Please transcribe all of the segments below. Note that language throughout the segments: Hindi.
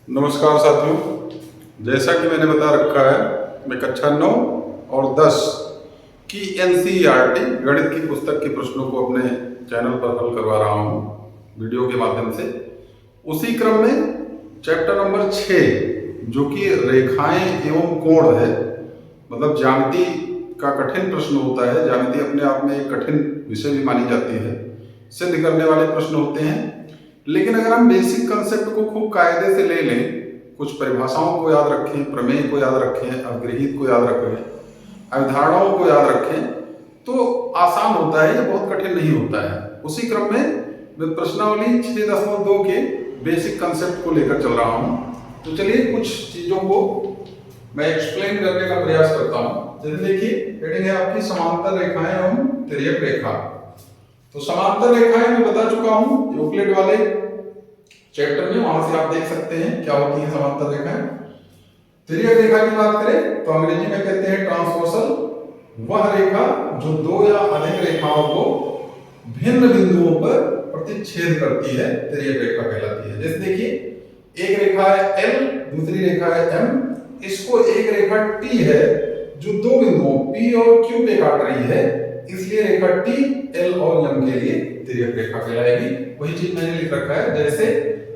नमस्कार साथियों, जैसा कि मैंने बता रखा है, मैं कक्षा 9 और 10 की एनसीईआरटी गणित की पुस्तक के प्रश्नों को अपने चैनल पर हल करवा रहा हूँ वीडियो के माध्यम से। उसी क्रम में चैप्टर नंबर 6 जो कि रेखाएं एवं कोण है, मतलब ज्यामिति का कठिन प्रश्न होता है। ज्यामिति अपने आप में एक कठिन विषय भी मानी जाती है, सिद्ध करने वाले प्रश्न होते हैं। लेकिन अगर हम बेसिक कंसेप्ट को खूब कायदे से ले लें, कुछ परिभाषाओं को याद रखें, प्रमेय को याद रखें, अवगृहीत को याद रखें, अवधारणाओं को याद रखें, तो आसान होता है, ये बहुत कठिन नहीं होता है। उसी क्रम में मैं प्रश्नावली 6.2 के बेसिक कंसेप्ट को लेकर चल रहा हूँ। तो चलिए कुछ चीजों को मैं एक्सप्लेन करने का प्रयास करता हूँ। जैसे देखिए, हेडिंग है आपकी समांतर रेखाएं एवं तिर्यक रेखा। तो समांतर रेखाएं मैं बता चुका हूं यूक्लिड वाले चैप्टर में, वहां से आप देख सकते हैं क्या होती है समांतर रेखाएं। तिर्यक रेखा की बात करें तो अंग्रेजी में कहते हैं ट्रांसवर्सल, वह रेखा जो दो या अधिक रेखाओं को भिन्न बिंदुओं पर प्रतिच्छेद करती है, तिर्यक रेखा कहलाती है। जैसे देखिए, एक रेखा है L, दूसरी रेखा है M। इसको एक रेखा T है जो दो बिंदुओं P और Q पे काट रही है, इसलिए रेखा T L और M के लिए तिर्यक रेखा कहलाएगी। वही चीज मैंने लिख रखा है, जैसे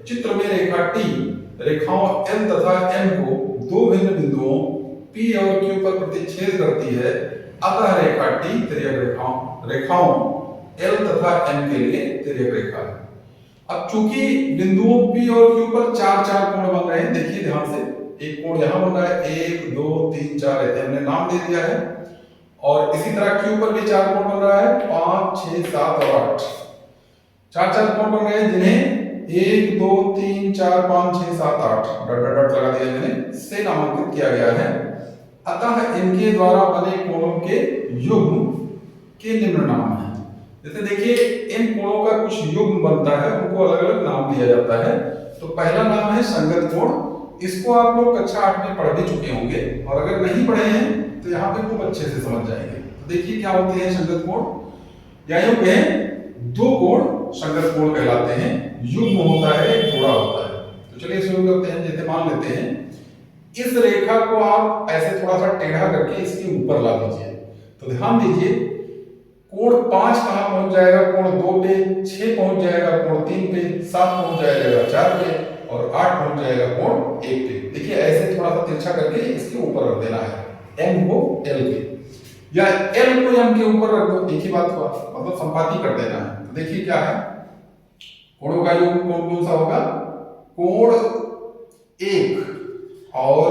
चित्र में रेखा T रेखाओं L तथा M को दो भिन्न बिंदुओं P और Q पर प्रतिच्छेद करती है, अतः रेखा T तिर्यक रेखाओं L तथा M के लिए तिर्यक रेखा है। अब चूंकि बिंदुओं P और Q पर चार चार कोण बन रहे हैं, देखिए ध्यान से, एक कोण यहां बन रहा है, 1 2 3 4 ऐसे हमने नाम दे दिया है। और इसी तरह Q पर भी चार कोण बन रहा है, 5 6 7 और 8, चार चार कोण बन रहे हैं जिन्हें 1 2 3 4 5 6 7 8 डॉट डॉट डॉट लगा दिया, जिन्हें से नामांकित किया गया है। अतः इनके द्वारा बने कोणों के युग्म के निम्न नाम हैं। जैसे देखिए, इन कोणों का कुछ युग्म बनता है, उनको अलग अलग नाम दिया जाता है। तो पहला नाम है संगत कोण। इसको आप लोग कक्षा 8 में पढ़ भी चुके होंगे, और अगर नहीं पढ़े हैं तो यहाँ पे खूब अच्छे से समझ जाएंगे। तो देखिए क्या होते हैं संगत कोण, या यूं कहें दो कोण संगत कोण कहलाते हैं। युग्म होता है, एक जोड़ा होता है। तो चलिए शुरू करते हैं। जैसे मान लेते हैं इस रेखा को आप ऐसे थोड़ा सा टेढ़ा करके इसके ऊपर ला दीजिए। तो ध्यान दीजिए, कोण 5 कहां पहुंच जाएगा, कोण 2 पे, 6 पहुंच जाएगा कोण 3 पे, 7 पहुंच जाएगा 4 पे, और 8 पहुंच जाएगा कोण 1 पे। देखिए ऐसे थोड़ा सा तिरछा करके इसके ऊपर रख देना है, M को L के, या L को M के ऊपर रख दो, एक ही बात हुआ, मतलब संपाती कर देना है। तो देखिए क्या है, कोणों का योग कौन कौन सा होगा, कोण 1, और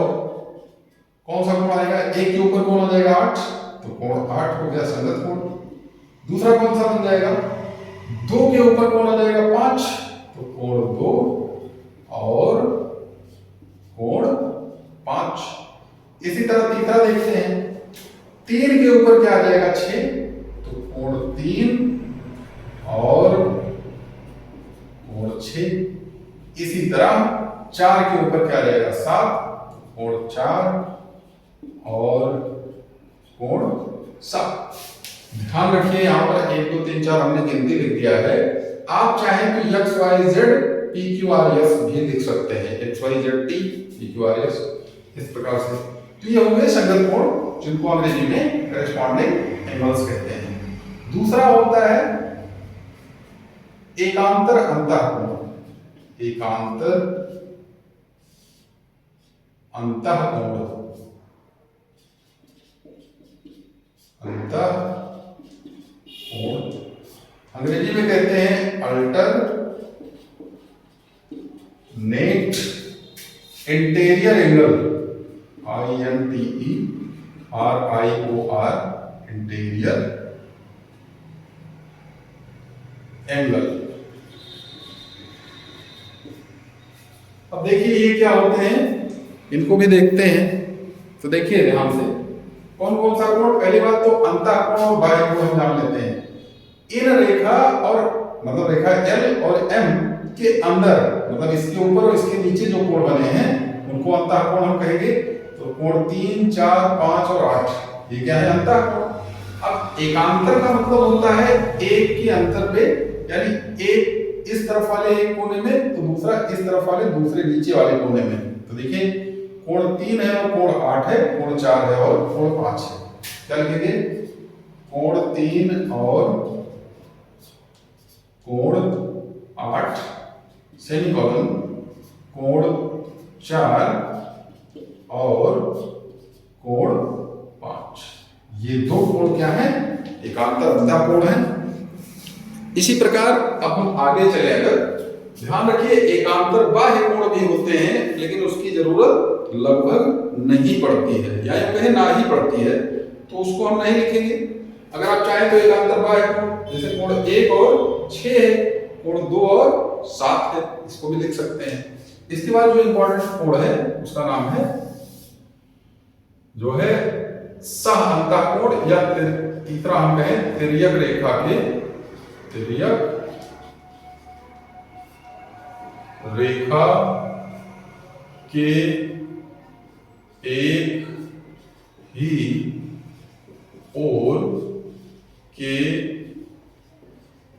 कौन सा कोण आएगा, 1 के ऊपर कौन आ जाएगा 8, तो कोण 8 हो गया संगत कोण। दूसरा कौन सा बन जाएगा, 2 के ऊपर कौन आ जाएगा 5, तो कोण 2 और कोण 5। इसी तरह तीसरा देखते हैं, 3 के ऊपर क्या आ जाएगा 6, तो कोण 3 और कोण 6। इसी तरह 4 के ऊपर क्या आ जाएगा 7, कोण 4 और कोण 7। ध्यान रखिए, यहां पर 1 2 3 4 हमने गिनती लिख दिया है। आप चाहें तो x y z p q r s भी लिख सकते हैं, x y z t p q r s, इस प्रकार से। तो ये होंगे संगत कोण, जिनको अंग्रेजी में करेस्पॉन्डिंग एंगल्स कहते हैं। दूसरा होता है एकांतर अंतःकोण। एकांतर अंतःकोण, अंतःकोण अंग्रेजी में कहते हैं alter net interior angle, INTERIOR, interior angle. अब देखिए ये क्या होते हैं, इनको भी देखते हैं। तो देखिए ध्यान से, कौन कौन सा कोण, पहली बात तो अंतःकोण और बाह्यकोण हम जान लेते हैं। इन रेखा और मतलब रेखा L और M के अंदर, मतलब इसके ऊपर और इसके नीचे जो कोण बने हैं उनको अंतःकोण हम कहेंगे। तो कोण 3 4 5 और 8, ये क्या है अंतःकोण। अब एकांतर का मतलब होता है एक के अंतर पे, यानी एक इस तरफ वाले एक कोने में तो दूसरा इस तरफ वाले दूसरे नीचे वाले कोने में। तो देखिए कोण 3 है और कोण 8 है, कोण 4 है और कोण 5 है। क्या लिखेंगे? कोण 3 और कोण 8 सेमीकोलन, कोण 4 और कोण 5। ये दो कोण क्या है? एकांतर अंधा कोण है। इसी प्रकार अब हम आगे चले, अगर ध्यान रखिए एकांतर बाह्य कोण भी होते हैं लेकिन उसकी जरूरत लगभग नहीं पड़ती है, या यूं कहें ना ही पड़ती है, तो उसको हम नहीं लिखेंगे। अगर आप चाहें तो एकांतर बाह्य कोण जैसे कोण 1 और 6 है, कोण 2 और 7 है, इसको भी लिख सकते हैं। इसके बाद जो इंपॉर्टेंट कोण है उसका नाम है जो है सह अंतःकोण, या तीसरा हम कहें तिर्यक रेखा के, तिर्यक रेखा के एक ही ओर के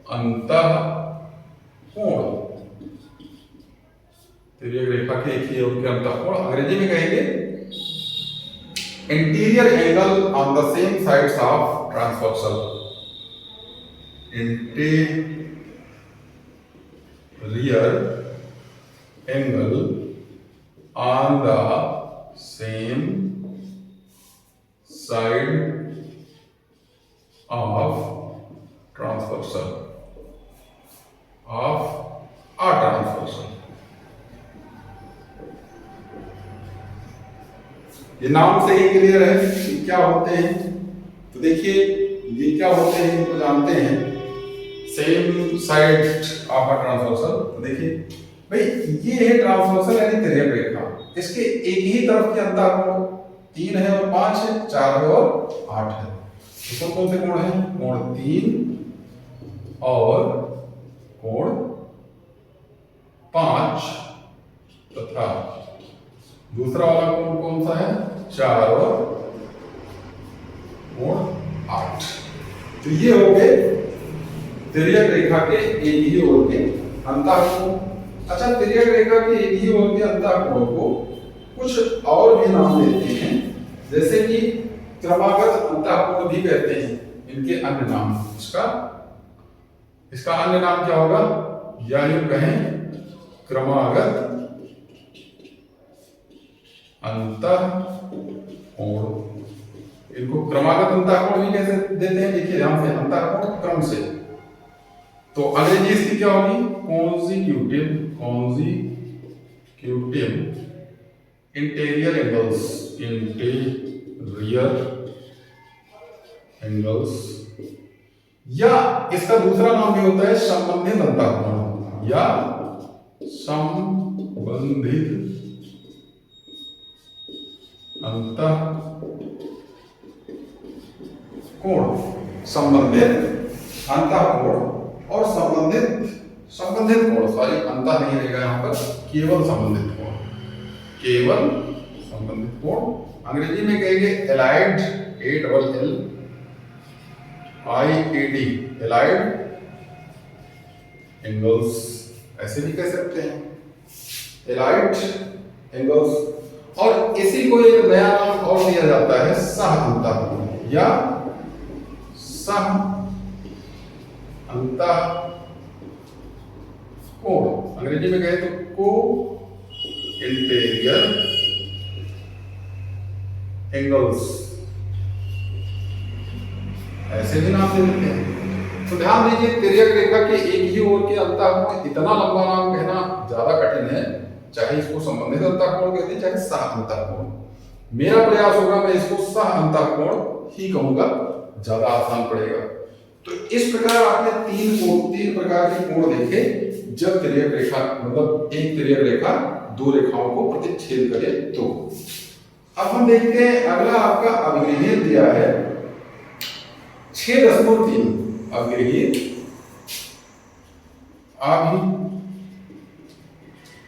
अंतःकोण, तिर्यक रेखा के एक ही ओर के अंतःकोण अंग्रेजी में कहेंगे interior angle on the same sides of transversal. Interior angle on the same side of transversal of a transversal. ये नाम से ही क्लियर है कि क्या होते हैं। तो देखिए ये क्या होते हैं इनको जानते हैं, same side of a transversal. तो देखिए भाई ये है ट्रांसवर्सल यानी तिर्यक रेखा, इसके एक ही तरफ के अंतःकोण 3 है और 5 है, 4 है और 8 है। तो कौन से कोण है? कोण 3 और कोण 5 तथा दूसरा वाला कोण कौन सा है? 4 और कोण 8। तो ये हो गए तिर्यक रेखा के एक ही ओर के अंतःकोण। अच्छा, तिर्यक रेखा के एक ही ओर के अंतःकोण को कुछ और भी नाम देते हैं, जैसे कि क्रमागत अंतःकोण भी कहते हैं इनके अन्य नाम। इसका अन्य नाम क्या होगा? या यूं कहें क्रमागत अंतःकोण। इनको क्रमागत अंतःकोण भी कैसे देते हैं? देखिए ध्यान से, अंतःकोण क्रम से। तो अंग्रेजी इसकी क्या होगी? Consecutive, consecutive interior angles, interior angles. या इसका दूसरा नाम भी होता है संबंधित अंतःकोण या संबंधित अंतःकोण। संबंधित अंतःकोण और संबंधित कोण, सॉरी अंतः नहीं रहेगा यहां पर, केवल संबंधित कोण, केवल संबंधित कोण। अंग्रेजी में कहेंगे एलाइड, ALLIED, एलाइड एंगल्स, ऐसे भी कह सकते हैं एलाइड एंगल्स। और इसी को एक नया नाम और दिया जाता है सह अंतःकोण या सह अंतःकोण। अंग्रेजी में कहे तो को इंटीरियर एंगल्स, ऐसे भी नाम दे देते हैं। तो ध्यान दीजिए तिर्यक रेखा के एक ही ओर के अंतःकोण, इतना लंबा नाम कहना ज्यादा कठिन है, चाहे इसको संबंधित अंतःकोण कहते हैं चाहे सह अंतःकोण। मेरा प्रयास होगा मैं इसको सह अंतःकोण ही कहूंगा, ज्यादा आसान पड़ेगा। तो इस प्रकार आपने तीन प्रकार के कोण देखे जब तिर्यक रेखा, मतलब एक तिर्यक रेखा दो रेखाओं को प्रतिच्छेद करे तो। अब हम देखते हैं अगला आपका अभिगृहीत दिया है 6.3 अभिगृहीत,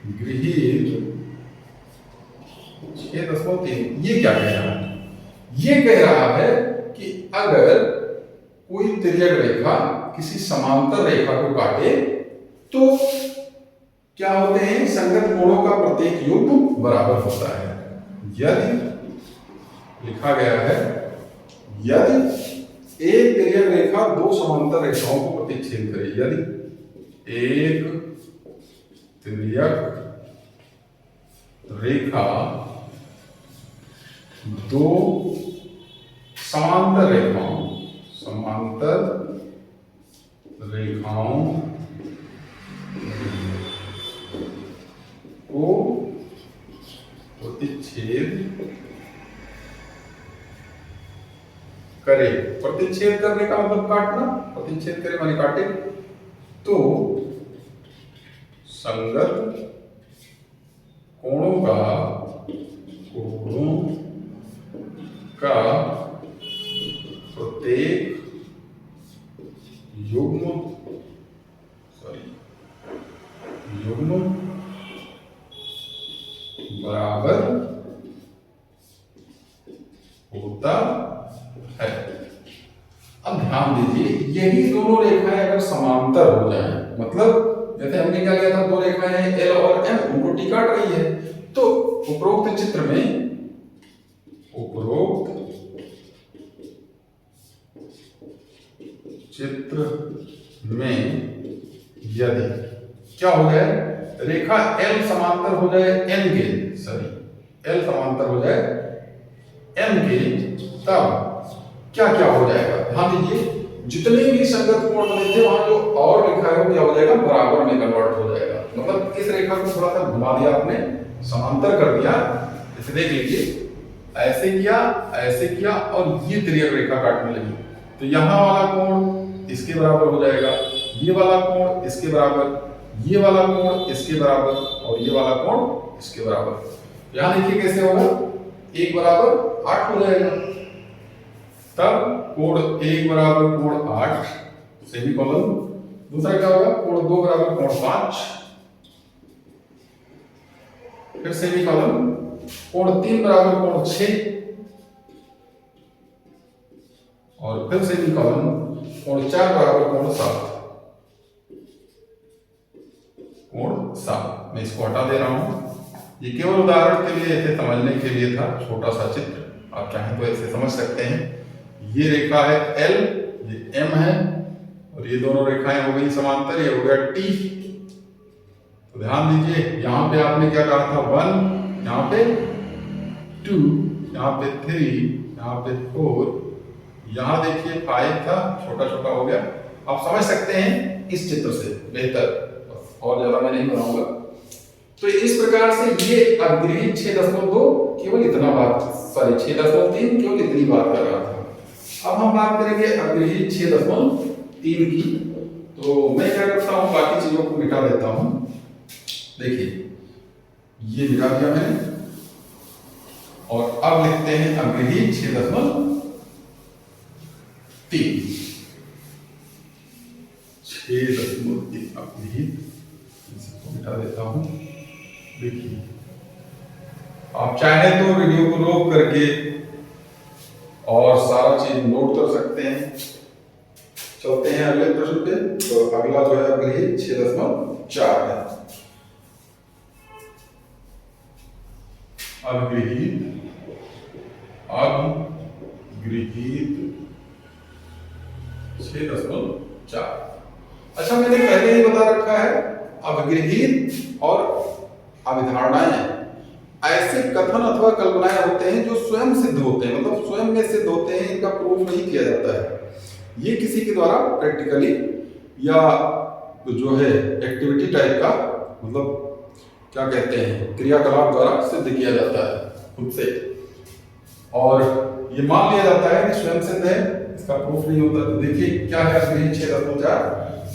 अभिगृहीत 6.3। ये क्या कह रहा है? ये कह रहा है कि अगर कोई तिर्यक रेखा किसी समांतर रेखा को काटे तो क्या होते हैं, संगत कोणों का प्रत्येक युग्म बराबर होता है। यदि लिखा गया है, यदि एक तिर्यक रेखा दो समांतर रेखाओं को प्रतिच्छेद करे, यदि एक तिर्यक रेखा दो समांतर रेखाओं को प्रतिच्छेद करे, प्रतिच्छेद करने का मतलब काटना, प्रतिच्छेद करे माने काटे, तो संगत कोणों का प्रत्येक युग्म बराबर होता है। अब ध्यान दीजिए, यही दोनों रेखाएं अगर समांतर हो जाएं, मतलब जैसे हमने क्या किया था, दो रेखाएं हैं एल और एम, उनको टी काट रही है, तो उपरोक्त चित्र में यदि क्या हो जाए, रेखा एल समांतर हो जाए एन के, एल समांतर हो जाए एन के, तब क्या क्या हो जाएगा, ध्यान दीजिए, जितने भी संगत कोण बने थे वहां जो और लिखा है वो क्या हो जाएगा, बराबर में कन्वर्ट हो जाएगा। मतलब इस रेखा को थोड़ा सा घुमा दिया आपने, समांतर कर दिया, इसे देख लीजिए, ऐसे किया और ये तिर्यक रेखा काटने लगी, तो यहां वाला कोण इसके बराबर हो जाएगा, ये वाला कोण इसके बराबर, ये वाला कोण इसके बराबर और ये वाला कोण इसके बराबर। यहां देखिए कैसे होगा, 1 बराबर 8 हो जाएगा, तब कोण 1 बराबर कोण 8 सेमीकोलन, दूसरा क्या होगा, कोण 2 बराबर कोण 5, फिर सेमीकोलन, कोण 3 बराबर कोण 6 और फिर सेमीकोलन, कोण 4 बराबर कोण 7, मैं इसको हटा दे रहा हूं, ये केवल उदाहरण के लिए, ऐसे समझने के लिए था, छोटा सा चित्र, आप चाहें तो ऐसे समझ सकते हैं। ये रेखा है L, ये M है, और ये दोनों रेखाएं हो गई समांतर, ये हो गया T। तो ध्यान दीजिए, यहां पे आपने क्या कहा था, 1, यहां पे 2, यहां पे 3, यहां पे 4, यहां देखिए 5 था, छोटा छोटा हो गया। आप समझ सकते हैं इस चित्र से बेहतर, और ज्यादा मैं नहीं बनाऊंगा। तो इस प्रकार से ये अग्रही 6.2 केवल इतना बात, सॉरी 6.3 केवल इतनी बात कर रहा था। अब हम बात करेंगे अग्रही 6.3 की। तो मैं क्या करता हूं, बाकी चीजों को मिटा देता हूं। देखिए ये मिटा दिया मैंने, और अब लिखते हैं अग्रही 6.3, 6.3 अग्रही, इसको मिटा देता हूं। देखिए आप चाहे तो वीडियो को रोक करके और सारा चीज नोट कर सकते हैं। चलते हैं अगले प्रश्न पे। तो अगला जो है अग्रही 6.4 है। अग्रहीत 6.4। अच्छा, मैंने पहले ही बता रखा है, अवगृहीत और अभिधारणाएं ऐसे कथन अथवा कल्पनाएं होते हैं जो स्वयं सिद्ध होते हैं, मतलब स्वयं में सिद्ध होते हैं, इनका प्रूफ नहीं किया जाता है। ये किसी के द्वारा प्रैक्टिकली या जो है एक्टिविटी टाइप का, मतलब क्या कहते हैं, क्रियाकलाप द्वारा सिद्ध किया जाता है खुद से, और ये मान लिया जाता है कि स्वयं सिद्ध है, इसका प्रूफ नहीं होता। तो देखिए क्या है अग्रही 6.4,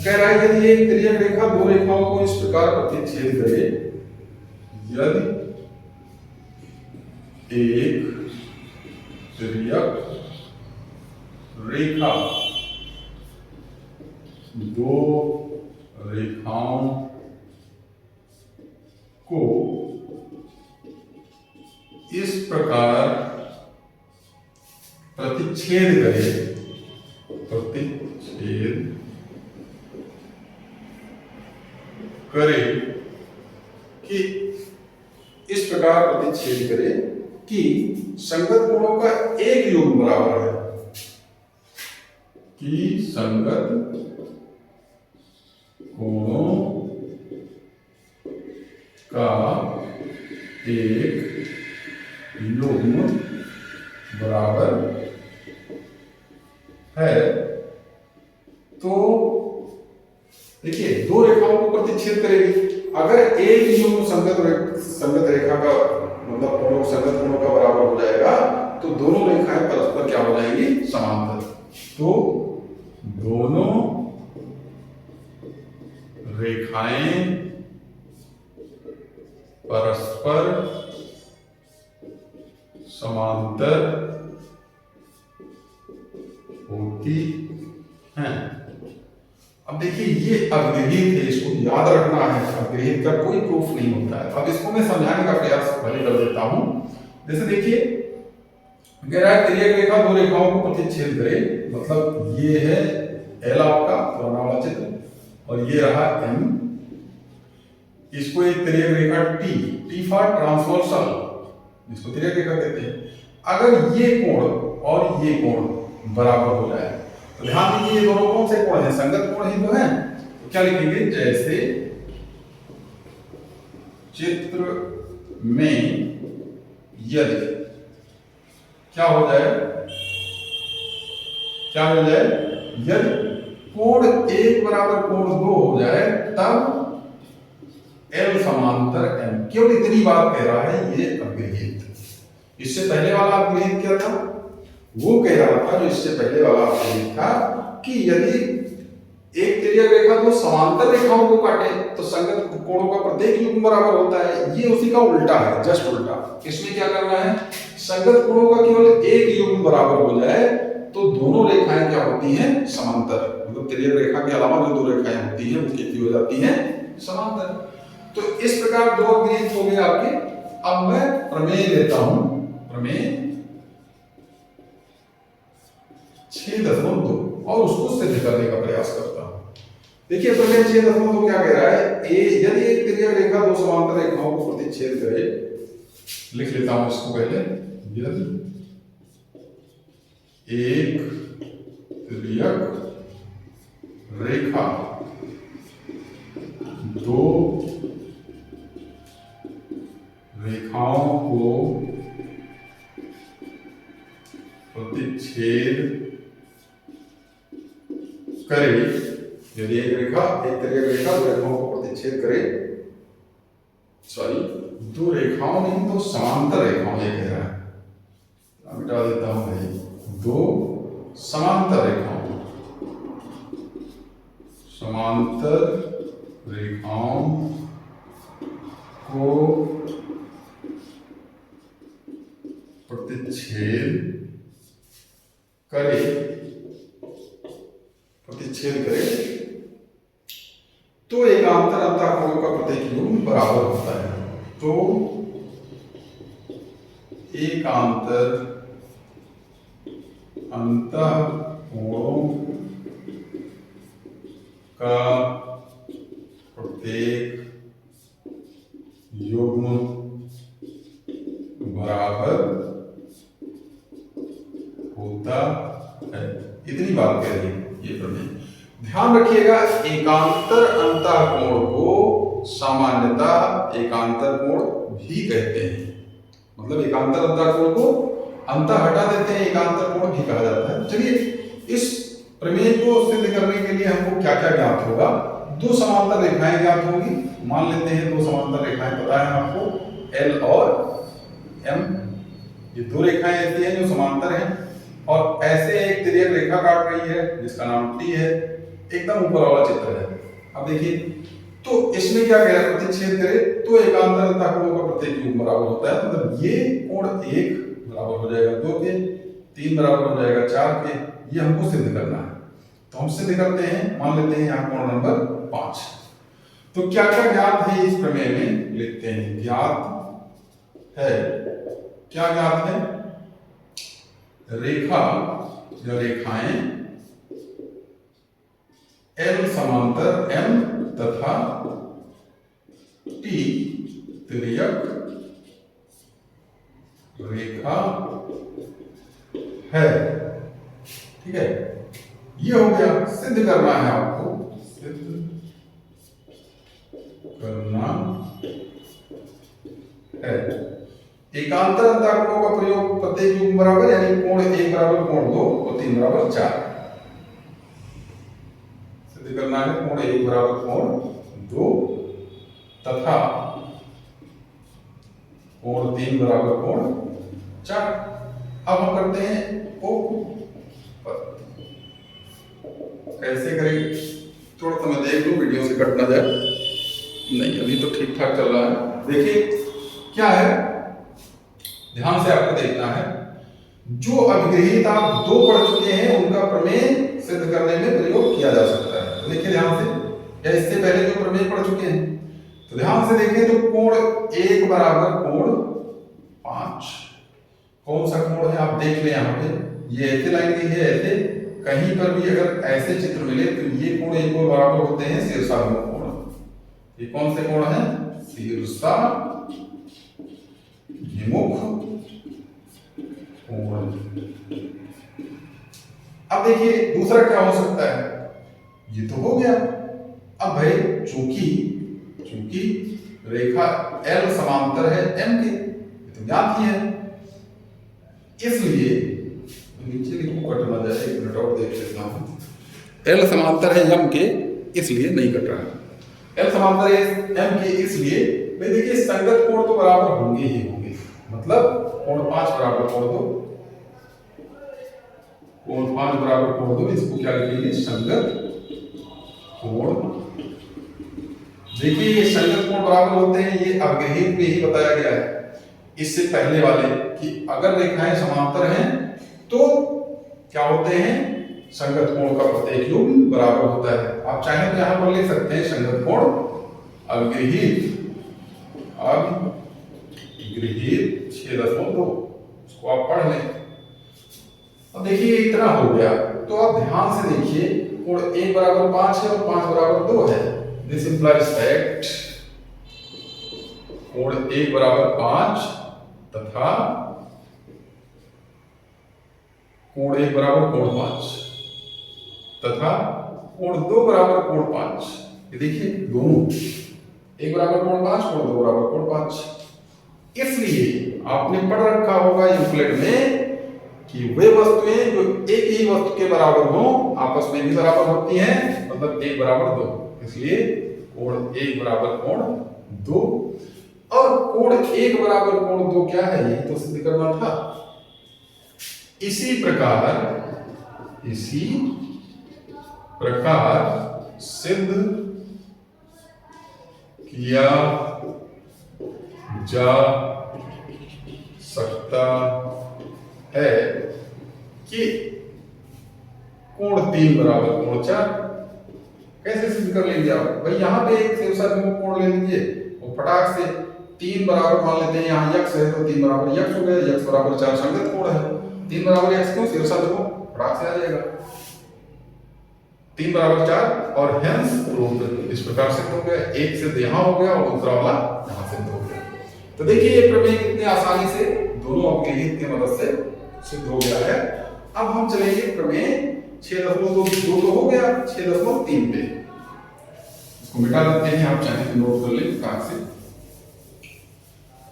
कह रहा है यदि एक तिर्यक रेखा दो रेखाओं को इस प्रकार प्रतिच्छेद करे, यदि एक तिर्यक रेखा दो रेखाओं को इस प्रकार प्रतिच्छेद करे, कि इस प्रकार प्रतिच्छेद करे कि संगत कोणों का एक युग्म बराबर है, कि संगत कोणों का एक युग्म बराबर है। तो देखिए दो रेखाओं को प्रतिच्छेद करेगी। अगर एक युग्म संगत रेखा का मतलब कोणों संगत कोणों का बराबर हो जाएगा तो दोनों रेखाएं परस्पर क्या हो जाएंगी, समांतर। तो दोनों रेखाएं परस्पर समांतर होती हैं। अब देखिए ये अग्रहित है, इसको याद रखना है, अग्रहित का कोई प्रूफ नहीं होता है। अब इसको मैं समझाने का प्रयास पहले कर देता हूं। जैसे देखिए कह रहा है तिर्यक रेखा दो रेखाओं को प्रतिच्छेद करे, मतलब ये है एल आपका पुराना वाला चित्र और ये रहा एम। इसको एक तिर्यक रेखा टी फॉर ट्रांसवर्सल, जिसको तिर्यक रेखा कहते हैं। अगर ये कोण और ये कोण बराबर हो जाए तो ध्यान दीजिए ये दोनों कौन से कोण हैं, संगत कोण ही तो हैं। तो क्या लिखेंगे, जैसे चित्र में यदि क्या हो जाए, यदि कोण एक बराबर कोण दो हो जाए तब एल समांतर एम। केवल इतनी बात कह रहा है ये अग्रहित। इससे पहले वाला अग्रहित क्या था, वो कह रहा था जो इससे पहले वाला अग्रहित था कि यदि एक तिर्यक रेखा दो समांतर रेखाओं को काटे तो संगत कोणों का प्रत्येक युग्म बराबर होता है। ये उसी का उल्टा है, जस्ट उल्टा। इसमें क्या करना है, संगत कोणों का केवल एक युग्म बराबर हो जाए तो दोनों रेखाएं क्या होती हैं, समांतर। मतलब तिर्यक रेखा के अलावा जो दो रेखाएं होती हैं वो कितनी हो जाती हैं, समांतर। तो इस प्रकार दो अग्रहित हो गए आपके। अब मैं प्रमेय लेता हूं, प्रमेय 6.2 और उसको सिद्ध करने का प्रयास करता हूं। देखिए प्रमेय 6.2 क्या कह रहा है, यदि एक तिर्यक रेखा दो समांतर रेखाओं को प्रतिच्छेद करे, लिख लेता हूं इसको पहले, यदि एक तिर्यक रेखा दो रेखाओं को प्रतिच्छेद करे, यदि एक तिर्यक रेखा दो रेखाओं को प्रतिच्छेद करे, दो रेखाओं नहीं तो समांतर रेखाओं, ये कह रहा है, मिटा देता हूं भाई, दो समांतर रेखाओं को प्रतिच्छेद करे तो एकांतर अंतःकोणों का प्रत्येक युग्म बराबर होता है। तो एकांतर अंतःकोणों का प्रत्येक युग्म बराबर होता है। इतनी बात कह रही है ये प्रमेय। ध्यान रखिएगा, एकांतर अंतःकोण को सामान्यतः एकांतर कोण भी कहते हैं। मतलब एकांतर अंतःकोण को अंतः हटा देते हैं, एकांतर कोण भी कहा जाता है। चलिए इस प्रमेय को सिद्ध करने के लिए हमको क्या क्या ज्ञात होगा। दो समांतर रेखाएं ज्ञात होंगी, मान लेते हैं दो समांतर रेखाएं पता है आपको, एल और एम। ये दो रेखाएं ऐसी हैं जो समांतर हैं और ऐसे एक तिर्यक रेखा काट रही है जिसका नाम टी है। एकदम ऊपर वाला चित्र है। अब देखिए तो इसमें क्या कह रहा है, प्रतिच्छेद करे तो एकांतर अंतःकोणों का प्रत्येक युग्म बराबर होता है। मतलब ये कोण 1 बराबर हो जाएगा 2 के, 3 बराबर हो जाएगा 4 के। ये हमको सिद्ध करना है, तो हम सिद्ध करते हैं। मान लेते हैं यहाँ कोण नंबर 5। तो क्या क्या ज्ञात है इस प्रमेय में, लिखते हैं। ज्ञात है, क्या ज्ञात है, रेखा या रेखाएं एल समांतर एम तथा टी तिर्यक रेखा है। ठीक है, ये हो गया। सिद्ध करना है आपको, सिद्ध करना है एकांतर अंतःकोणों का प्रयोग प्रत्येक युग्म बराबर, यानी कोण 1 बराबर कोण 2 और 3 बराबर 4। सिद्ध करना है कोण 1 बराबर कोण 2 तथा कोण 3 बराबर कोण 4। अब हम करते हैं ओ, कैसे करेंगे? थोड़ा सा मैं देख लूं वीडियो से कट ना जाए। नहीं, अभी तो ठीक ठाक चल रहा है। देखिए क्या है, ध्यान से आपको देखना है। जो अभिगृहित आप 2 पढ़ चुके हैं उनका प्रमेय सिद्ध करने में प्रयोग किया जा सकता है। देखिए ध्यान से, या इससे पहले जो प्रमेय पढ़ चुके हैं तो ध्यान से देखें। तो कोण 1 बराबर कोण 5, कौन सा कोण है आप देख लें। यहाँ पे ये ऐसे लाइन दी है, ऐसे कहीं पर भी अगर ऐसे चित्र मिले तो ये कोण 1 और बराबर होते हैं शीर्षाभिमुख कोण। ये कौन से कोण है? शीर्षाभिमुख कोण। अब देखिए दूसरा क्या हो सकता है, ये तो हो गया। अब भाई चूंकि रेखा L समांतर है M के, ये तो ज्ञात ही है, इसलिए नीचे लिखूं कट ना जाए, 1 मिनट और देख लेता हूं। L समांतर है M के, इसलिए नहीं कट रहा है। L समांतर है M के, इसलिए भाई देखिए संगत कोण तो बराबर होंगे ही होंगे। मतलब कोण 5 बराबर कोण 2, कोण 5 बराबर कोण 2, इसको क्या लिखेंगे? संगत कोण। देखिए ये संगत कोण बराबर होते हैं, ये अवगृहित में ही बताया गया है इससे पहले वाले कि अगर रेखाएं समांतर हैं तो क्या होते हैं? संगत कोण का प्रत्येक युग्म बराबर होता है। आप चाहें तो यहां पर लिख सकते हैं संगत कोण अवगृहित 6.2, इसको आप पढ़ लें। अब देखिए इतना हो गया, तो आप ध्यान से देखिए कोण 1 बराबर 5 है और 5 बराबर 2 है। दिस इंप्लाइज दैट कोण 1 बराबर 5 तथा कोण 1 बराबर कोण 5 तथा कोण 2 बराबर कोण 5। ये देखिए दोनों 1 बराबर कोण 5, कोण 2 बराबर कोण 5। इसलिए आपने पढ़ रखा होगा यूक्लिड में कि वे वस्तुएं जो एक ही वस्तु के बराबर हो आपस में भी बराबर होती हैं, मतलब 1 बराबर 2। इसलिए कोण 1 बराबर कोण 2 और कोण 1 बराबर कोण 2 क्या है? ये तो सिद्ध करना था। इसी प्रकार सिद्ध किया जा सकता है कि कोण 3 बराबर कोण 4। कैसे सिद्ध कर लेंगे आप? भाई यहां पे एक शीर्षाभिमुख कोण ले लीजिए और फटाक से 3 बराबर मान लेते हैं, यहाँ यक्ष है तो 3 बराबर यक्ष हो गया, यक्ष बराबर 4 संगत कोण है। 3 बराबर यक्ष क्यों? शीर्षाभिमुख, फटाक से आ जाएगा 3 बराबर 4 और हेंस प्रूव्ड। इस प्रकार सिद्ध हो गया। एक सिद्ध यहाँ हो गया और दूसरा वाला यहाँ सिद्ध हो गया। तो देखिए ये प्रमेय कितने आसानी से दोनों अवगृहित की मदद से सिद्ध हो गया है। अब हम चलेंगे प्रमेय 6.2 तो हो गया, 6.3 पे इसको मिटा देते हैं। आप चाहें तो नोट कर लें, कहां से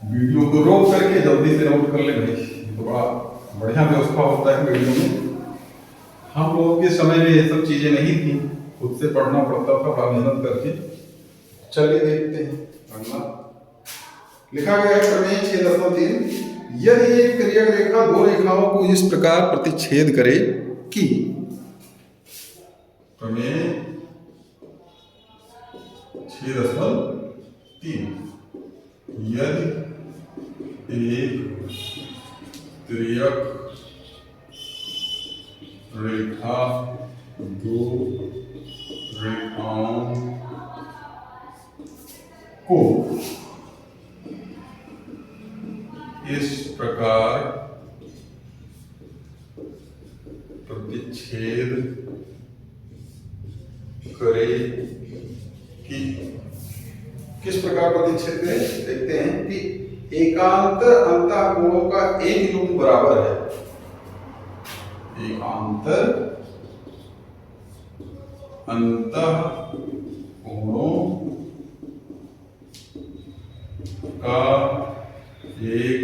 वीडियो को रोक करके जल्दी से नोट कर ले भाई, तो बड़ा बढ़िया व्यवस्था होता है वीडियो में। हम लोगों के समय में ये सब चीजें नहीं थी, खुद से पढ़ना पड़ता था बड़ा मेहनत करके। चलिए देखते हैं पढ़ना। लिखा गया है प्रमेय 6.3, यदि एक तिर्यक रेखा 2 रेखाओं को इस प्रकार प्रतिच्छेद करे कि प्रमेय 6.3, यदि एक तिर्यक रेखा 2 रेखाओं को इस प्रकार प्रतिच्छेद करे कि किस प्रकार प्रतिच्छेद करें देखते हैं कि एकांतर अंतःकोणों का एक युग्म बराबर है। एकांतर अंतःकोणों का एक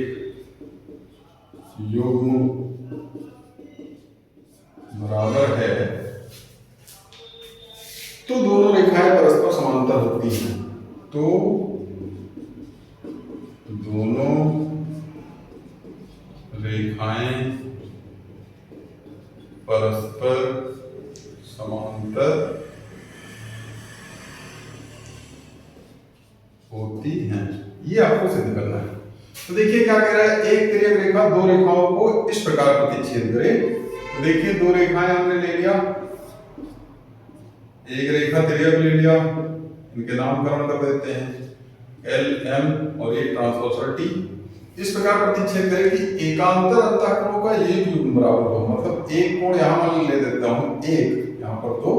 युग्म बराबर है तो दोनों रेखाएं परस्पर समांतर होती हैं। तो दोनों रेखाएं परस्पर समांतर होती हैं, ये आपको सिद्ध करना है। तो देखिए क्या कह रहा है, एक तिर्यक रेखा दो रेखाओं को इस प्रकार प्रतिच्छेद करे। तो देखिए दो रेखाएं हमने ले लिया, एक रेखा तिर्यक ले लिया, इनके नामकरण कर देते हैं एल एम और एक ट्रांसवर्सल टी। इस प्रकार प्रतिच्छेद करे कि एकांतर अंतःकोणों का एक युग्म बराबर हो, मतलब एक कोण यहां मैं ले देता हूं एक यहां पर, तो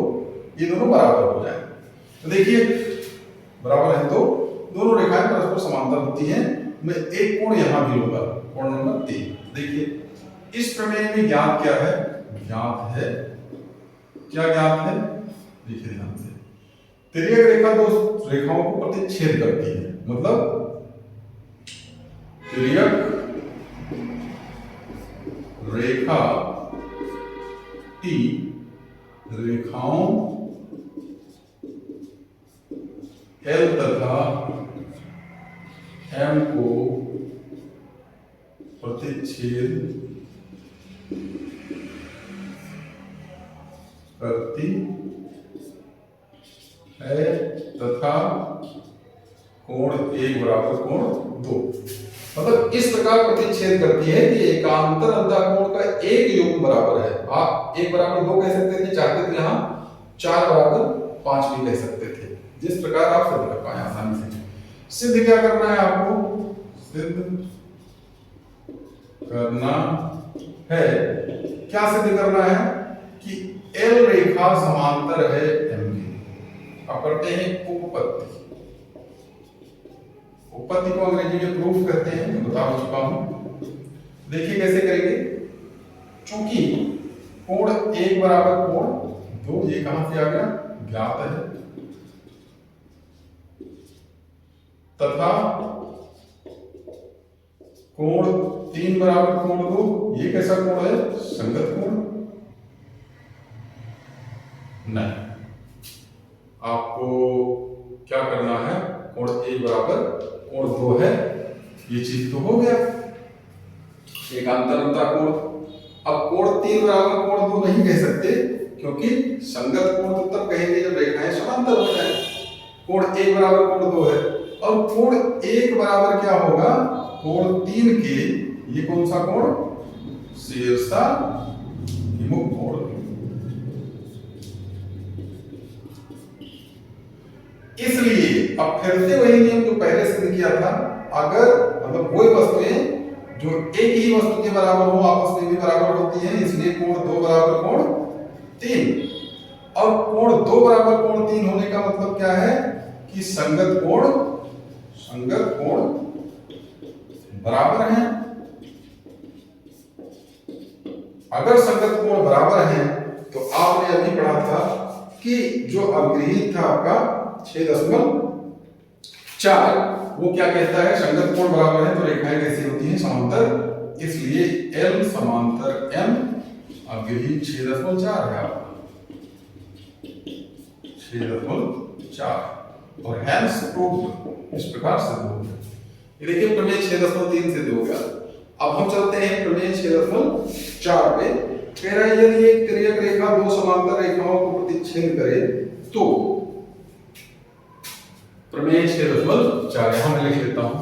ये दोनों बराबर हो जाए। तो देखिए बराबर है तो दोनों रेखाएं परस्पर समांतर होती हैं। मैं एक कोण यहां भी लूंगा, कोण नंबर 3। देखिए इस प्रमेय में ज्ञात क्या है, ज्ञात है क्या, ज्ञात है देखिए ध्यान से, तिर्यक रेखा दो रेखाओं को प्रतिच्छेद करती है, मतलब तिर्यक रेखा टी रेखाओं एल तथा एम को प्रतिच्छेद करती है तथा कोण एक बराबर कोण 2, मतलब इस प्रकार प्रतिच्छेद करती है कि एकांतर अंतःकोण का एक युग्म बराबर है। आप 1 बराबर 2 कह सकते थे, चाहते तो यहां 4 बराबर 5 भी कह सकते थे, जिस प्रकार आप सिद्ध कर पाए आसानी से। सिद्ध क्या करना है आपको, सिद्ध करना है, क्या सिद्ध करना है कि एल रेखा समांतर है एम के। अब करते हैं उपपत्ति। उपपत्ति को अंग्रेजी में प्रूफ कहते हैं, मैं बता चुका हूं। देखिए कैसे करेंगे, चूंकि कोण 1 बराबर कोण 2, ये कहां से आ गया, ज्ञात है, तथा कोण 3 बराबर कोण 2, ये कैसा कोण है, संगत कोण नहीं। आपको क्या करना है, कोण 1 बराबर कोण 2 है, ये चीज तो हो गया एकांतर अंतःकोण। अब कोण 3 बराबर कोण 2 नहीं कह सकते, क्योंकि संगत कोण तो तब कहेंगे जब रेखाएं समांतर हो जाए। कोण 1 बराबर कोण 2 है, और कोण 1 बराबर क्या होगा, कोण 3 के, ये कौन सा कोण, शीर्षा विमुख कोण। इसलिए अब फिर से वही नियम जो पहले सिद्ध किया था, अगर मतलब कोई वस्तुएं जो एक ही वस्तु के बराबर हो आपस में भी बराबर होती हैं, इसलिए कोण 2 बराबर कोण 3, और कोण 2 बराबर कोण 3 होने का मतलब क्या है कि संगत कोण बराबर हैं। अगर संगत कोण बराबर हैं तो आपने अभी पढ़ा था कि जो अवगृहीत था आपका 6.4, वो क्या कहता है, संगत कोण बराबर है तो रेखाएं कैसी होती हैं, समांतर। इसलिए L समांतर M अवगृहीत 6.4 है आपका 6.4, और हैंस प्रूव्ड इस प्रकार से हो गया। ये देखिए प्रमेय 6.3 से हो गया। अब हम चलते हैं प्रमेय 6.4 पे। कह रहा है यदि एक तिर्यक रेखा दो समांतर रेखाओं को प्रतिच्छेद करे तो, प्रमेय 6.4 यहां मैं लिख लेता हूं,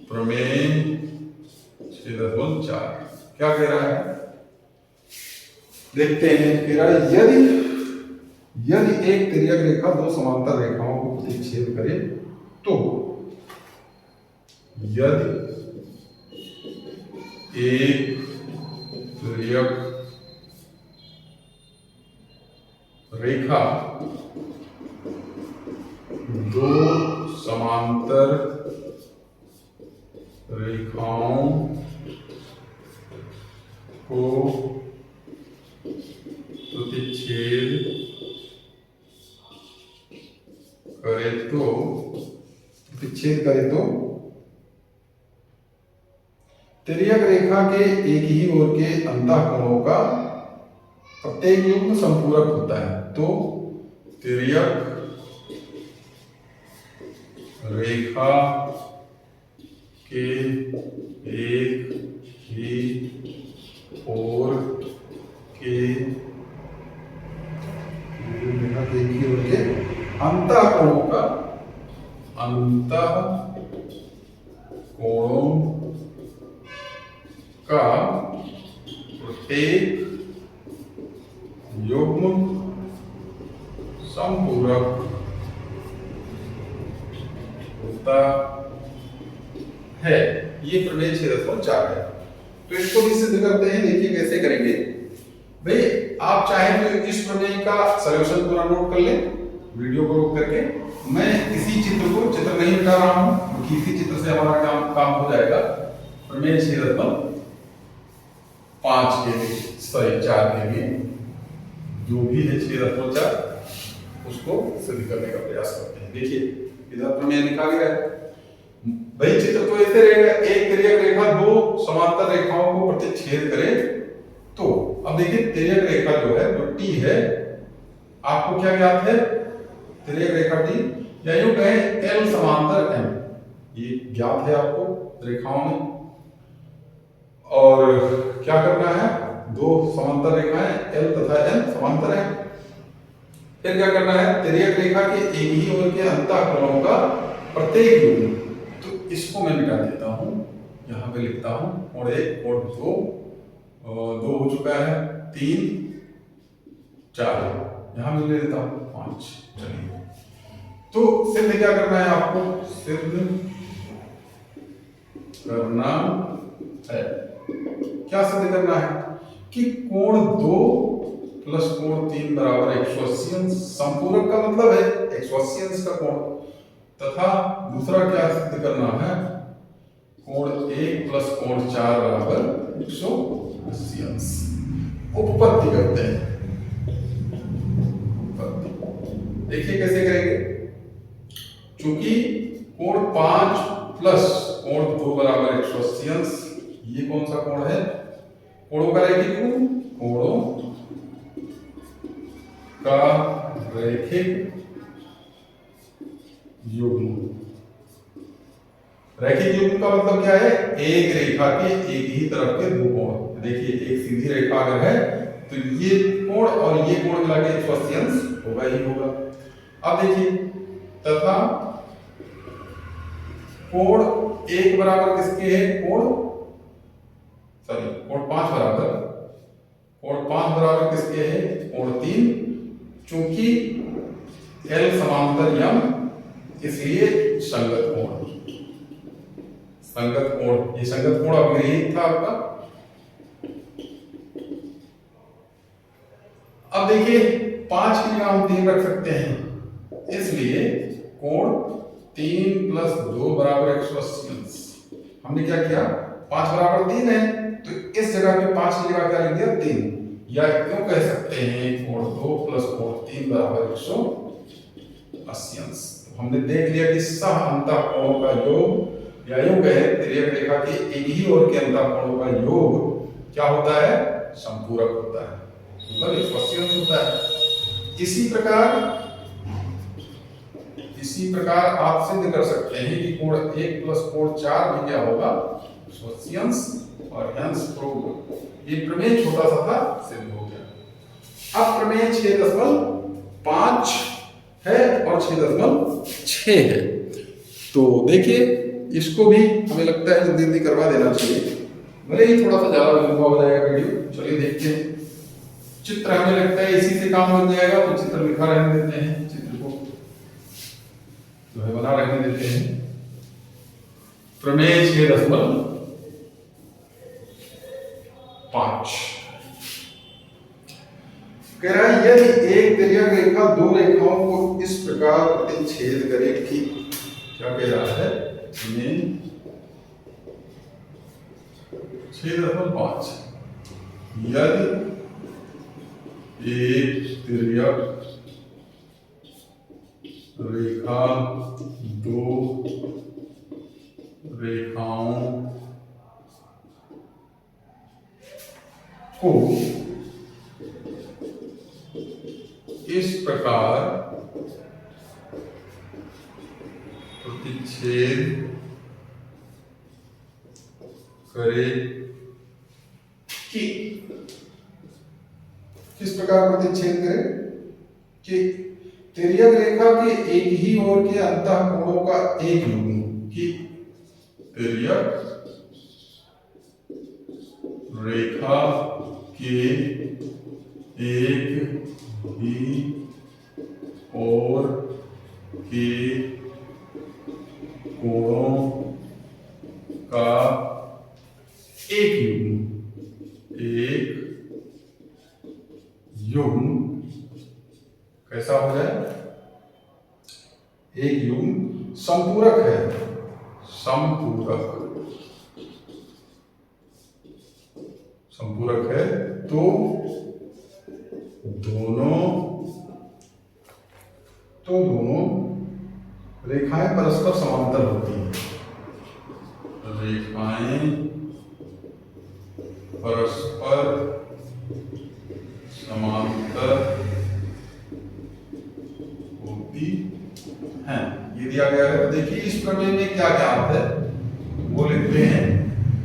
प्रमेय 6.4 क्या कह रहा है, देखते हैं। कह रहा है यदि एक तिर्यक रेखा दो समांतर रेखाओं को प्रतिच्छेद करे तो, यदि एक तिर्यक रेखा दो समांतर रेखाओं को प्रतिच्छेद करे तो तिर्यक रेखा के एक ही ओर के अंतःकोणों का प्रत्येक युग्म संपूरक होता है। तो तिर्यक रेखा के एक ही ओर के अंतःकोणों का प्रत्येक युग्म संपूरक होता है। ये प्रमेय 6.4 है। तो इसको भी सिद्ध करते हैं। देखिए कैसे करेंगे भाई। आप चाहें तो इस प्रमेय का सॉल्यूशन पूरा नोट कर लें वीडियो को रोक करके। मैं इसी चित्र नहीं मिटा रहा हूं क्योंकि इसी चित्र से हमारा काम हो जाएगा। प्रमेय 6.5 के लिए 4 के लिए जो भी है 6.4 उसको सिद्ध करने का प्रयास करते हैं। देखिए इधर प्रमेय लिखा गया है भाई। चित्र तो ऐसे रहेगा, एक तिर्यक रेखा दो समांतर रेखाओं को प्रतिच्छेद करे तो अब देखिए तिर्यक रेखा जो है जो टी है, आपको क्या ज्ञात है? तिर्यक रेखा टी या यूं कहें एल समांतर एम, ये ज्ञात है आपको रेखाओं में। और क्या करना है? दो समांतर रेखाएं एल तथा एम समांतर है। फिर क्या करना है? तिर्यक रेखा के एक ही ओर के अंतःकोणों का प्रत्येक युग्म। तो इसको मैं मिटा देता हूं, यहां पे लिखता हूं कोण 1 कोण 2 हो चुका है, 3 4 यहां मैं ले देता हूं 5। चलिए तो सिद्ध क्या करना है आपको? सिद्ध करना है, क्या सिद्ध करना है कि कोण 2 प्लस कोण 3 बराबर 180 संपूरक का मतलब है 180 का कोण। तथा दूसरा क्या सिद्ध करना है? कोण 1 प्लस कोण 4 बराबर 180। उपपत्ति करते हैं। देखिए कैसे करेंगे। चूंकि कोण 5 प्लस कोण 2 बराबर 180, ये कौन सा कोण है? कोणों का रैखिक गुण, कोणों का रैखिक युग्म। रैखिक युग्म का मतलब क्या है? एक रेखा के एक ही तरफ के दो कोण। देखिए एक सीधी रेखा अगर है तो ये कोण और ये कोण मिला के 180 होगा ही होगा। अब देखिए तथा कोण 1 बराबर किसके है? कोण 5 बराबर किसके है? कोण 3। चूंकि एल समांतर यम इसलिए संगत कोण। ये संगत कोण अभिगृहीत था आपका। अब देखिए 5 की जगह हम 3 रख सकते हैं, इसलिए कोण 3 प्लस 2 बराबर 180। हमने क्या किया? 5 बराबर 3 है तो इस जगह पे 5 की जगह क्या लिख दिया? 3। या क्यों कह सकते हैं कोण 2 प्लस कोण 3 बराबर 180। हमने देख लिया कि सह अंतःकोणों का योग या यूं कहें तिर्यक रेखा के एक ही ओर के अंतःकोणों का योग क्या होता है? संपूरक होता है, मतलब 180 होता है। इसी प्रकार आप सिद्ध कर सकते हैं कि कोण 1 प्लस कोण 4 भी क्या होगा? 180। और हंस प्रूव। ये प्रमेय छोटा सा था, सिद्ध हो गया। अब प्रमेय 6.5 है और 6.6 है। तो देखिए इसको भी हमें लगता है जल्दी जल्दी करवा देना चाहिए, भले ही थोड़ा सा ज्यादा लंबा हो जाएगा वीडियो। चलिए देखते हैं। चित्र हमें लगता है इसी से काम बन जाएगा, तो चित्र लिखा रहने देते हैं, चित्र को जो है बना रहने देते हैं। प्रमेय 6.5 कह रहा है यदि एक तिर्यक रेखा दो रेखाओं को इस प्रकार प्रतिच्छेद करे कि, क्या कह रहा है, 6.5 यदि एक तिर्यक रेखा दो रेखाओं को इस प्रकार प्रतिच्छेद करे कि, किस प्रकार प्रतिच्छेद करे कि तिर्यक रेखा के एक ही ओर के अंतः कोणों का एक युग्म, कि तिर्यक रेखा के एक ही ओर के कोणों का एक युग्म कैसा हो जाए, एक युग्म संपूरक है, संपूरक है तो दोनों रेखाएं परस्पर समांतर होती हैं, रेखाएं परस्पर समांतर होती हैं। ये दिया गया है। तो देखिए इस प्रमेय में क्या ज्ञात है वो लिखते हैं।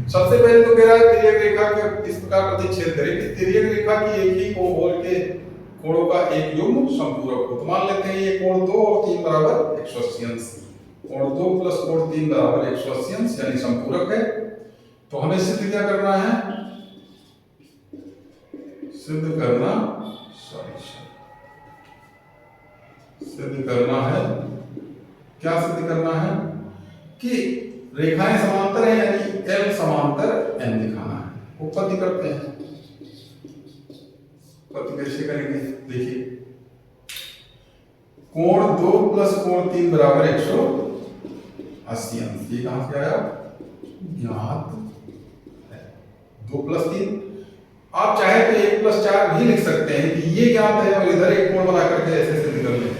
सबसे पहले तो कह रहा है तिर्यक रेखा के इस प्रकार प्रतिच्छेद करें कि तिर्यक रेखा की एक ही ओर के कोणों का एक युग्म संपूरक हो। तो मान लेते हैं ये कोण 2 और 3 बराबर 180 अंश, कोण 2 प्लस कोण 3 बराबर 180 अंश यानी संपूरक है। तो हमें सिद्ध क्या करना है, सिद्ध करना है, क्या सिद्ध करना है कि रेखाएं समांतर है यानी L समांतर N दिखाना है। उत्पत्ति करते हैं, उत्पत्ति कैसे करेंगे, देखिए कोण 2 प्लस कोण 3 बराबर 180 अंश। ये कहां से आया, यहां 2 प्लस 3, आप चाहे तो 1 प्लस 4 भी लिख सकते हैं कि ये ज्ञात है और इधर एक कोण बना करके ऐसे सिद्ध कर लें,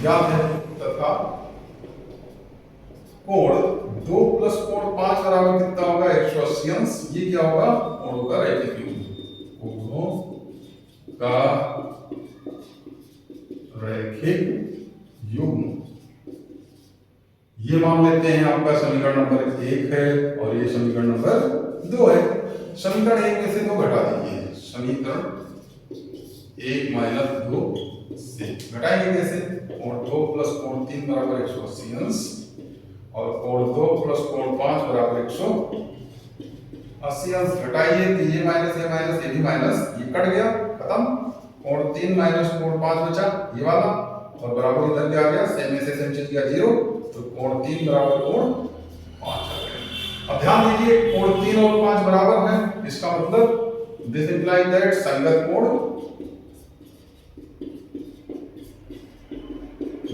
ज्ञात है तथा कोण 2 प्लस कोण 5 बराबर कितना होगा 180 अंश। ये क्या होगा, कोणों का रैखिक युग्म, कोणों का रैखिक युग्म। ये मान लेते हैं आपका समीकरण नंबर 1 है और ये समीकरण नंबर 2 है। समीकरण 1 में से 2 घटा दीजिए, समीकरण 1 माइनस 2 से घटाएंगे कैसे, कोण 2 प्लस कोण 3 बराबर 180 अंश और कोण 2 प्लस कोण 5 बराबर 180 अंश। घटाइए तो ये माइनस ये भी माइनस, ये कट गया, खत्म। कोण 3 माइनस कोण 5 बचा ये वाला और बराबर इधर क्या आ गया, सेम से सेम चीज गया 0, तो कोण 3 बराबर कोण 5 आ गया। अब ध्यान दीजिए कोण 3 और 5 बराबर है, इसका मतलब दिस इंप्लाइज दैट संगत कोण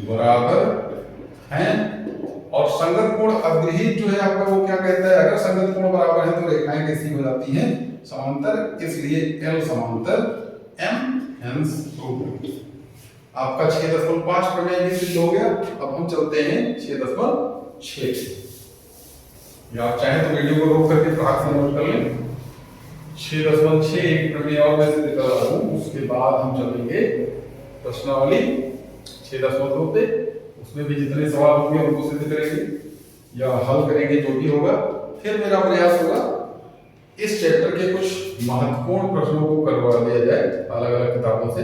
बराबर हैं और संगत कोण अग्रहित जो है आपका वो क्या कहता है, अगर संगत कोण बराबर है तो रेखाएं कैसी हो जाती हैं, समांतर, इसलिए L समांतर M हेंस आपका 6.5 प्रमेय भी सिद्ध हो गया। अब हम चलते हैं 6.6। या आप चाहें तो वीडियो को रोक करके फटाक से नोट कर लें। 6.6 एक प्रमेय और मैं सिद्ध कर रहा हूं, उसके बाद हम चलेंगे प्रश्नावली 6.2 पे, उसमें भी जितने सवाल होंगे उनको सिद्ध करेंगे या हल करेंगे जो भी होगा। फिर मेरा प्रयास होगा इस चैप्टर के कुछ महत्वपूर्ण प्रश्नों को करवा दिया जाए अलग अलग किताबों से।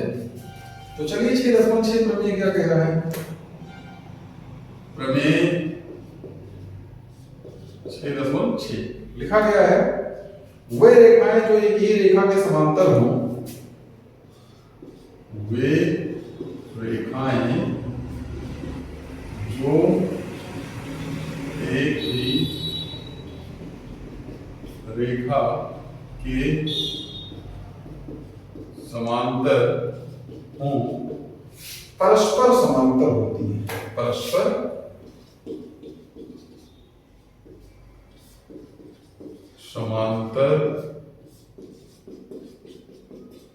तो चलिए 6.6 प्रमेय क्या कह रहा है, प्रमेय 6.6 लिखा गया है, वे रेखाएं जो एक ही रेखा के समांतर हों, वे रेखाएं जो एक ही रेखा के समांतर हों, परस्पर समांतर होती है, परस्पर समांतर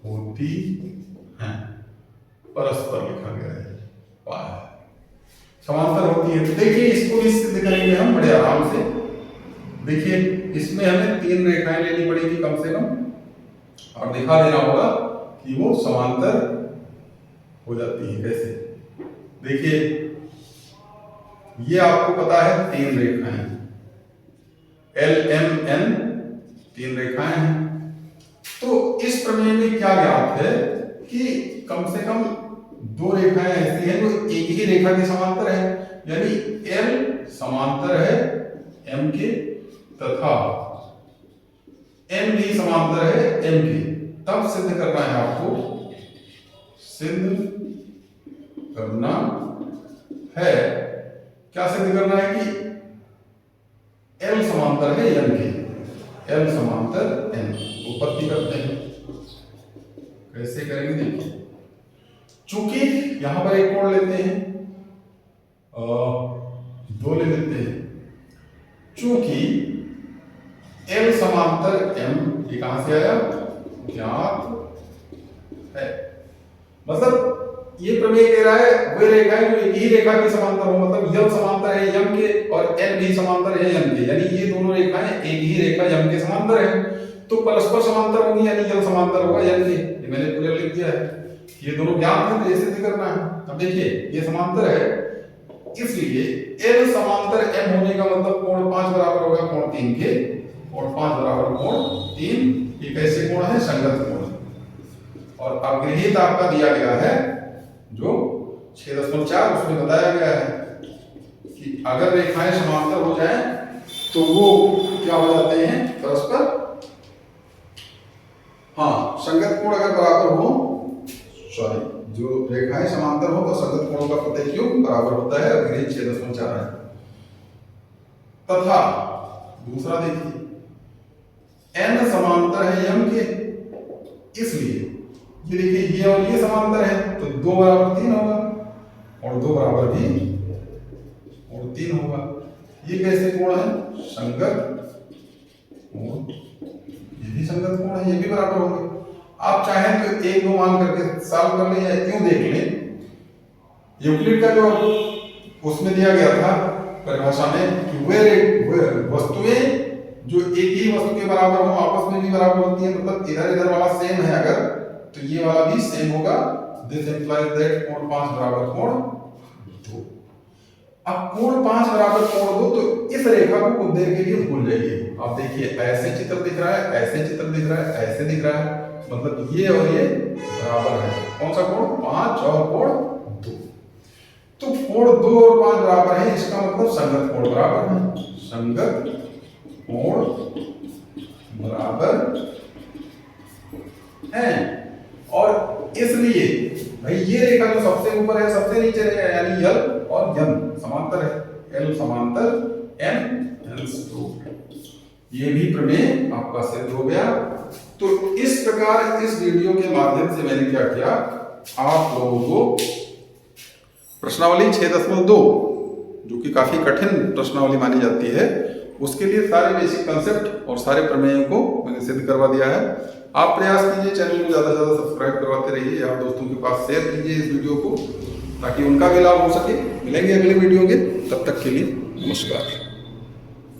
होती हैं, परस्पर लिखा गया है, समांतर होती है। तो देखिए इसको भी सिद्ध करेंगे हम बड़े आराम से। देखिए इसमें हमें 3 रेखाएं लेनी पड़ेगी कम से कम, और दिखा देना होगा कि वो समांतर हो जाती है कैसे। देखिए ये आपको पता है 3 रेखाएं, एल एम एन 3 रेखाएं हैं। तो इस प्रमेय में क्या ज्ञात है कि कम से कम 2 रेखाएं ऐसी हैं जो एक ही रेखा के समांतर है, यानी एल समांतर है एम के तथा एन भी समांतर है एम के। तब सिद्ध करना है आपको, सिद्ध करना है, क्या सिद्ध करना है कि एल समांतर है एन के, एल समांतर एन। उत्पत्ति करते हैं, कैसे करेंगे देखिए। चूंकि यहां पर एक कोण लेते हैं, 2 ले लेते हैं, चूंकि एल समांतर एम, ये कहां से आया, ज्ञात है। मतलब ये प्रमेय कह रहा है वे रेखाएं जो एक ही रेखा के समांतर हो, मतलब एल समांतर है एम के और एन भी समांतर है एम के, यानी ये दोनों रेखाएं एक ही रेखा एम के समांतर है, तो परस्पर समांतर होंगी, यानी एल समांतर होगा एम के। ये मैंने पूरा लिख दिया है, ये दोनों ज्ञात है, तो ये सिद्ध करना है। अब देखिए ये समांतर है, इसलिए एल समांतर एम होने का मतलब कोण 5 बराबर होगा कोण 3 के, और 5 बराबर कोण 3। ये कैसे कोण है, संगत कोण। और अग्रहित आपका दिया गया है जो 6.4, उसमें बताया गया है कि अगर रेखाएं समांतर हो जाएं तो वो क्या हो जाते हैं, परस्पर, हाँ संगत कोण अगर बराबर हो, सॉरी जो रेखाएं समांतर हो तो संगत कोणों का प्रत्येक योग बराबर होता है, अग्रहित 6.4 है। तथा दूसरा देखिए एन समांतर है एम के, इसलिए ये देखिए ये और ये समांतर है, तो 2 बराबर 3 होगा, और 2 बराबर भी और 3 होगा। ये कैसे कोण है, संगत कोण, ये भी संगत कोण है, ये भी बराबर होंगे। आप चाहें तो 1 2 मान करके सॉल्व कर लें, या यूं देख लें, यूक्लिड का जो उसमें दिया गया था परिभाषा में कि वे वस्तुएं जो एक ही वस्तु के बराबर हो आपस में भी बराबर होती है, मतलब इधर इधर वाला सेम है अगर, तो ये वाला भी सेम होगा। दिस इंप्लाइज दैट कोण 5 बराबर कोण 2। अब कोण 5 बराबर कोण 2, तो इस रेखा को कुछ देर के लिए भूल जाइए। आप देखिए ऐसे चित्र दिख रहा है, ऐसे चित्र दिख रहा है, ऐसे दिख रहा है, मतलब ये और ये बराबर है। कौन सा कोण, 5 और कोण 2। तो कोण 2 और 5 बराबर है, इसका मतलब संगत कोण बराबर है, संगत कोण बराबर है। और इसलिए भाई ये रेखा जो सबसे ऊपर है सबसे नीचे रहेगा, यानी एल और एम समांतर है, एल समांतर एम, ये भी प्रमेय आपका सिद्ध हो गया। तो इस प्रकार इस वीडियो के माध्यम से मैंने क्या किया, आप लोगों को प्रश्नावली 6.2 जो कि काफी कठिन प्रश्नावली मानी जाती है, उसके लिए सारे बेसिक कंसेप्ट और सारे प्रमेयों को मैंने सिद्ध करवा दिया है। आप प्रयास कीजिए, चैनल को ज़्यादा से ज़्यादा सब्सक्राइब करवाते रहिए, आप दोस्तों के पास शेयर कीजिए इस वीडियो को ताकि उनका भी लाभ हो सके। मिलेंगे अगले वीडियो के, तब तक के लिए नमस्कार।